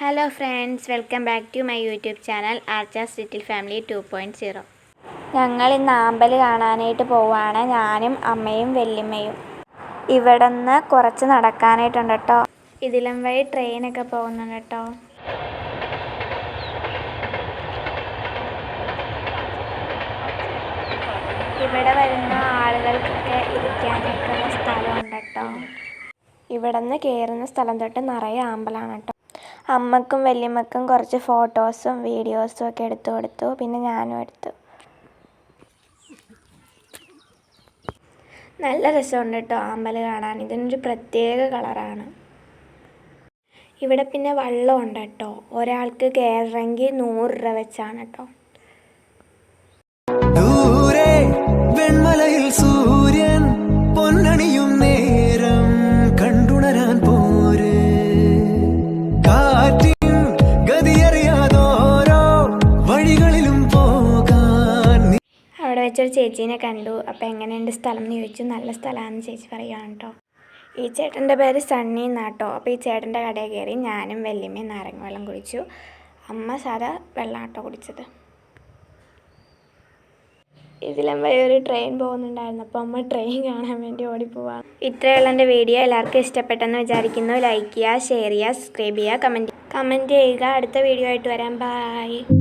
Hello friends, welcome back to my YouTube channel Archa's little family 2.0. ഞങ്ങൾ ഇന്ന് ആമ്പൽ കാണാനായിട്ട് പോവുകയാണ്. ഞാനും അമ്മയും വല്യമ്മയും. ഇവിടെ നിന്ന് കുറച്ച് നടക്കാനായിട്ടുണ്ട് കേട്ടോ. ഇതിലും വഴി ട്രെയിനൊക്കെ പോകുന്നുണ്ട് കേട്ടോ. ഇവിടെ വരുന്ന ആളുകൾക്കൊക്കെ ഇരിക്കാനായിട്ടുള്ള സ്ഥലമുണ്ട് കേട്ടോ. ഇവിടെ നിന്ന് കയറുന്ന സ്ഥലം തൊട്ട് നിറയെ ആമ്പലാണ് കേട്ടോ. അമ്മക്കും വല്യമ്മക്കും കുറച്ച് ഫോട്ടോസും വീഡിയോസും ഒക്കെ എടുത്തു കൊടുത്തു. പിന്നെ ഞാനും എടുത്തു. നല്ല രസമുണ്ട് കേട്ടോ ആമ്പൽ കാണാൻ. ഇതിനൊരു പ്രത്യേക കളറാണ്. ഇവിടെ പിന്നെ വള്ളമുണ്ട് കേട്ടോ. ഒരാൾക്ക് കയറണമെങ്കിൽ 100 രൂപ വെച്ചാണ് കേട്ടോ. വെൺമലയിൽ സൂര്യൻ പൊന്നണിയും നേരം കണ്ടുണരാൻ പോര്. കാറ്റിൻ ഗതിയറിയാതോരോ വഴികളിലും പോകാൻ. അവിടെ വെച്ചൊരു ചേച്ചീനെ കണ്ടു. അപ്പം എങ്ങനെയുണ്ട് സ്ഥലം എന്ന് ചോദിച്ചു. നല്ല സ്ഥലമാണെന്ന് ചേച്ചി പറയുകയാണ് കേട്ടോ. ഈ ചേട്ടൻ്റെ പേര് സണ്ണി എന്നാട്ടോ. അപ്പോൾ ഈ ചേട്ടൻ്റെ കടയിൽ കയറി ഞാനും വല്യമ്മയും നാരങ്ങ വെള്ളം കുടിച്ചു. അമ്മ സാധാ വെള്ളമാട്ടോ കുടിച്ചത്. ഇതിലും ഒരു ട്രെയിൻ പോകുന്നുണ്ടായിരുന്നു. അപ്പോൾ അമ്മ ട്രെയിൻ കാണാൻ വേണ്ടി ഓടിപ്പോവാം. ഇത്രയുള്ള എൻ്റെ വീഡിയോ എല്ലാവർക്കും ഇഷ്ടപ്പെട്ടെന്ന് വിചാരിക്കുന്നു. ലൈക്ക് ചെയ്യുക, ഷെയർ ചെയ്യുക, സബ്സ്ക്രൈബ് ചെയ്യുക, കമൻറ്റ് ചെയ്യുക. അടുത്ത വീഡിയോ ആയിട്ട് വരാം. ബൈ.